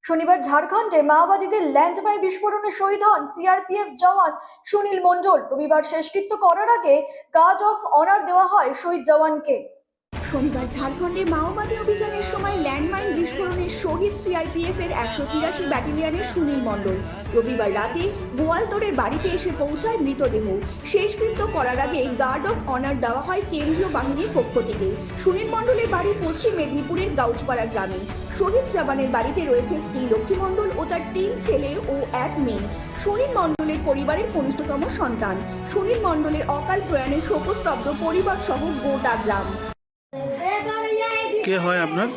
শনিবার ঝাড়খণ্ডে মাওবাদীদের ল্যান্ডমাইন বিস্ফোরণে শহীদ হন সিআরপিএফ জওয়ান সুনীল মণ্ডল। রবিবার শেষকৃত্য করার আগে গার্ড অফ অনার দেওয়া হয় শহীদ জওয়ানকে। শনিবার ঝাড়খণ্ডে মাওবাদী অভিযানের সময় ল্যান্ডমাইন বিস্ফোরণে শহীদ সিআরপিএফ এর 183 ব্যাটালিয়নের সুনীল মণ্ডল। রবিবার রাতে গোয়ালতোড়ের বাড়িতে এসে পৌঁছায় মৃতদেহ। শেষকৃত্য করার আগে গার্ড অফ অনার দেওয়া হয় কেন্দ্রীয় বাহিনীর পক্ষ থেকে। সুনীল মণ্ডলের বাড়ি পশ্চিম মেদিনীপুরের গাউচপাড়া গ্রামে। শহীদ জওয়ানের বাড়িতে রয়েছে স্ত্রী লক্ষ্মী মণ্ডল ও তার 3 ছেলে ও 1 মেয়ে। সুনীল মণ্ডলের পরিবারের কনিষ্ঠতম সন্তান। সুনীল মণ্ডলের অকাল প্রয়াণে শোকস্তব্ধ পরিবার সহ গোটা গ্রাম। কে হয় আপনার?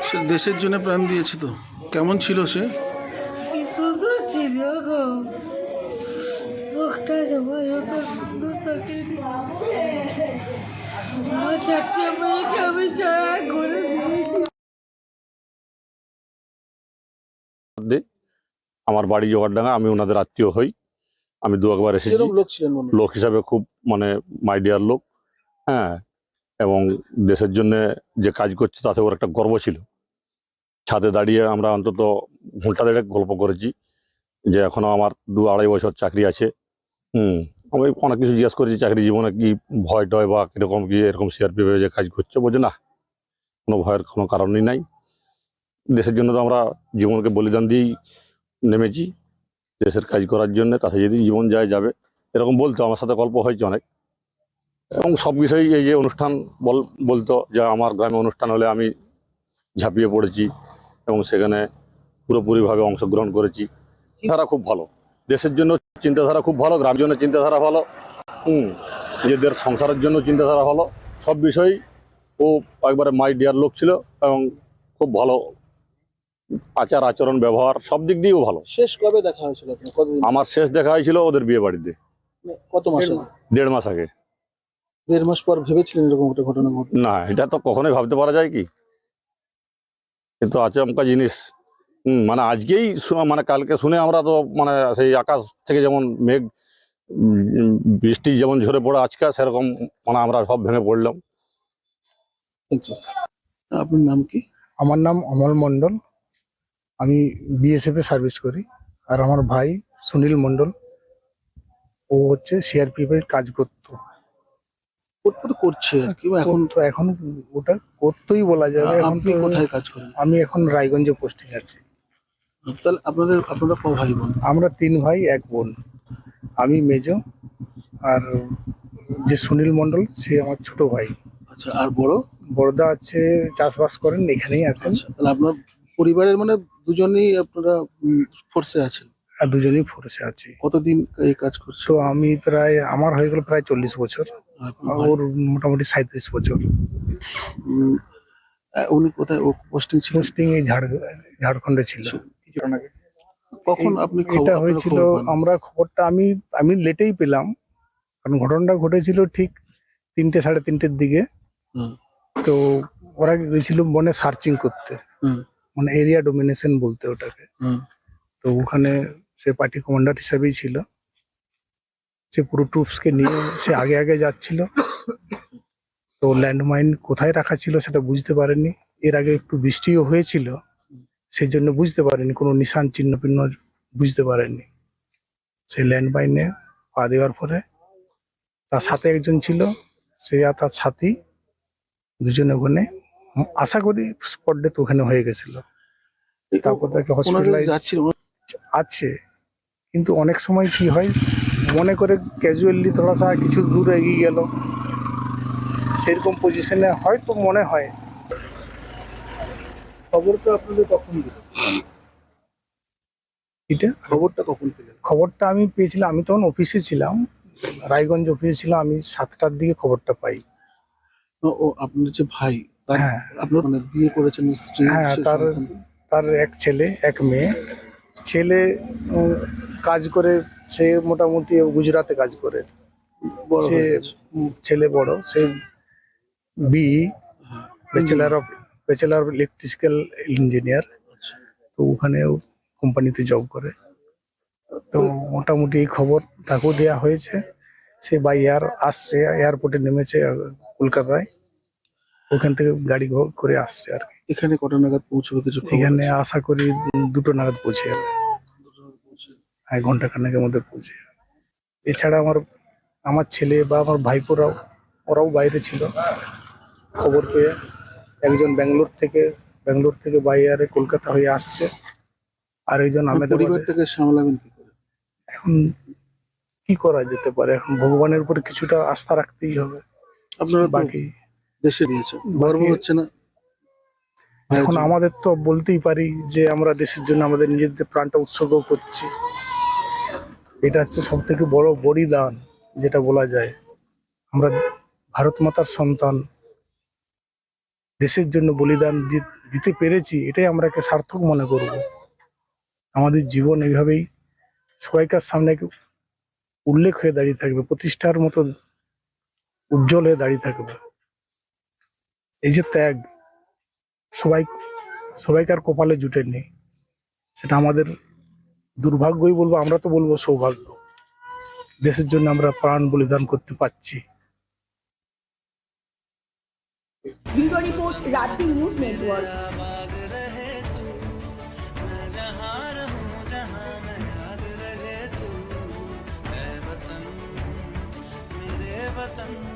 সে দেশের জন্য প্রাণ দিয়েছে। তো কেমন ছিল সে? কি সুন্দর ছিল গো, মুখটা জমা এত সুন্দর থাকে। আমার 4টে মেয়েকে আমি যা করে দিয়েছি। আমার বাড়ি জোগাড়ডাঙ্গা, আমি ওনাদের আত্মীয় হই। আমি 2 একবার এসেছি। লোক হিসাবে খুব মানে মাই ডিয়ার লোক, হ্যাঁ। এবং দেশের জন্য যে কাজ করছে তাতে ওর একটা গর্ব ছিল। ছাদে দাঁড়িয়ে আমরা অন্তত ঘন্টা দেড়েক গল্প করেছি যে এখনো আমার 2-2.5 বছর চাকরি আছে। আমি অনেক কিছু জিজ্ঞাসা করেছি, চাকরি জীবনে কি ভয় টয় বা কিরকম কি এরকম সিআরপিএফ যে কাজ করছে। বলছে না, কোনো ভয়ের কোনো কারণই নাই। দেশের জন্য তো আমরা জীবনকে বলিদান দিয়েই নেমেছি, দেশের কাজ করার জন্য। তাতে যদি জীবন যায় যাবে, এরকম বলতো। আমার সাথে গল্প হয়েছে অনেক। এবং সব বিষয়েই এই যে অনুষ্ঠান বলতো যে আমার গ্রামে অনুষ্ঠান হলে আমি ঝাঁপিয়ে পড়েছি এবং সেখানে পুরোপুরিভাবে অংশগ্রহণ করেছি। ধারা খুব ভালো, দেশের জন্য চিন্তাধারা খুব ভালো, গ্রামের জন্য চিন্তাধারা ভালো, নিজেদের সংসারের জন্য চিন্তাধারা ভালো। সব বিষয়েই ও একবারে মাই ডিয়ার লোক ছিল এবং খুব ভালো আচার আচরণ ব্যবহার সব দিক দিয়েও ভালো। শেষ কবে দেখা হয়েছিল? আমার শেষ দেখা হয়েছিল ওদের বিয়ে বাড়িতে। কত মাস? 1.5 মাস আগে। 1.5 মাস পর ভেবেছিলেন এরকম একটা ঘটনা ঘটবে? না, এটা তো কখনোই ভাবতে পারা যায় কি? কিন্তু আচমকা জিনিস। মানে আজকেই মানে কালকে শুনে আমরা তো মানে সেই আকাশ থেকে যেমন মেঘ বৃষ্টি যেমন ঝরে পড়ে আজকে, সেরকম মানে আমরা সব ভেঙে পড়লাম। আপনার নাম কি? আমার নাম অমল মণ্ডল। আমি বিএসএফ এ সার্ভিস করি। আর আমার ভাই সুনীল মণ্ডল, ও হচ্ছে সিআরপিএফ এর কাজ করতো। করছে আর কি এখন ওটা করতোই বলা যাবে। এখন আপনি কোথায় কাজ করেন? আমি এখন রায়গঞ্জে পোস্টিং আছি। তাহলে আপনারা ক ভাই বোন? আমরা 3 ভাই 1 বোন। আমি মেজো, আর যে সুনীল মণ্ডল সে আমার ছোট ভাই। আচ্ছা, আর বড়দা আছে, চাষবাস করেন, এখানেই আছেন। তাহলে আপনার পরিবারের মানে দুজনেই আপনারা ফোর্সে আছেন? আর দুজনেই ফোর্সে আছি। কতদিন এই কাজ করছো? তো আমি প্রায়, আমার হয়ে গেল প্রায় 40 বছর, ওর মোটামুটি 37 বছর। উনি কোথায় পোস্টিং ছিল? পোস্টিং এই ঝাড়খণ্ডে ছিল। কখন আপনি এটা হয়েছিল? আমরা খবরটা আমি লেটেই পেলাম, কারণ ঘটনাটা ঘটেছিল ঠিক 3টে 3:30-এর দিকে। তো ওরা গেছিল বনে সার্চিং করতে, মানে এরিয়া ডোমিনেশন বলতে ওটাকে। তো ওখানে সে পার্টি কমান্ডার হিসেবেই ছিল। সে পুরো ট্রুপসকে নিয়ে সে আগে আগে যাচ্ছিল। তো ল্যান্ডমাইন কোথায় রাখা ছিল সেটা বুঝতে পারেনি। এর আগে একটু বৃষ্টিও হয়েছিল, সেই জন্য বুঝতে পারেনি, কোনো নিশান চিহ্ন বুঝতে পারেনি। সেই ল্যান্ডমাইনে পা দেওয়ার পরে তার সাথে একজন ছিল, সে আর তার সাথী দুজনে ওখানে, আশা করি স্পট ডেথ ওখানে হয়ে গেছিল। তারপর তাকে হসপিটালাইজ আছে। কিন্তু অনেক সময় কি হয়, মনে করে ক্যাজুয়ালি থোড়াসা কিছু দূর এগিয়ে গেল, সেরকম পজিশনে হয়তো মনে হয়। খবরটা আপনাদের কখন দিল? এটা খবরটা কখন পেলেন? খবরটা আমি পেয়েছিলাম, আমি তখন অফিসে ছিলাম, রায়গঞ্জ অফিসে ছিলাম। আমি 7টার দিকে খবরটা পাই। ও আপনার যে ভাই, হ্যাঁ, আপনার মানে বিয়ে করেছেন স্ত্রী? হ্যাঁ, তার 1 ছেলে 1 মেয়ে। ছেলে কাজ করে, সে মোটামুটি গুজরাটে কাজ করে। সে ছেলে বড়, সে ব্যাচেলার অফ ইলেকট্রিক্যাল ইঞ্জিনিয়ার। তো ওখানেও কোম্পানিতে জব করে। তো মোটামুটি এই খবর তাকেও দেওয়া হয়েছে। সে বাই এয়ার আসছে, এয়ারপোর্টে নেমেছে কলকাতায়। ওখান থেকে গাড়ি করে আসছে আর কি। এখানে কটা নাগাদ পৌঁছবে কিছু খবর এখানে আছে? আশা করি 2টো নাগাদ পৌঁছে যাবে, 1 ঘন্টা খানেকের মধ্যে পৌঁছে যাবে। এছাড়া আমার ছেলে বা আমার ভাইপোরাও ওরাও বাইরে ছিল, খবর পেয়ে একজন ব্যাঙ্গালোর থেকে বাইরে কলকাতা হয়ে আসছে, আর একজন আহমেদাবাদে। পরিবারটাকে সামলাবেন কি করে? এখন কি করা যেতে পারে, এখন ভগবানের উপরে কিছুটা আস্থা রাখতেই হবে। আপনারা তো বাকি দেশে দিয়েছেন, গর্ব হচ্ছে না? এখন আমাদের তো বলতেই পারি যে আমরা দেশের জন্য আমাদের নিজেদের প্রাণটা উৎসর্গ করছি। এটা হচ্ছে সব থেকে বড় বলিদান যেটা বলা যায়। আমরা ভারত মাতার সন্তান, দেশের জন্য বলিদান দিতে পেরেছি, এটাই আমরা একে সার্থক মনে করব। আমাদের জীবন এইভাবেই সবাইকার সামনে উল্লেখ হয়ে দাঁড়িয়ে থাকবে, প্রতিষ্ঠার মতো উজ্জ্বল হয়ে দাঁড়িয়ে থাকবে। এই যে ত্যাগ সবাইকার কপালে জুটেনি, সেটা আমাদের দুর্ভাগ্যই বলবো, আমরা তো বলবো সৌভাগ্য। দেশের জন্য আমরা প্রাণ বলিদান করতে পারছি। ব্যুরো রিপোর্ট, রাজ্যি নিউজ নেটওয়ার্ক। वतन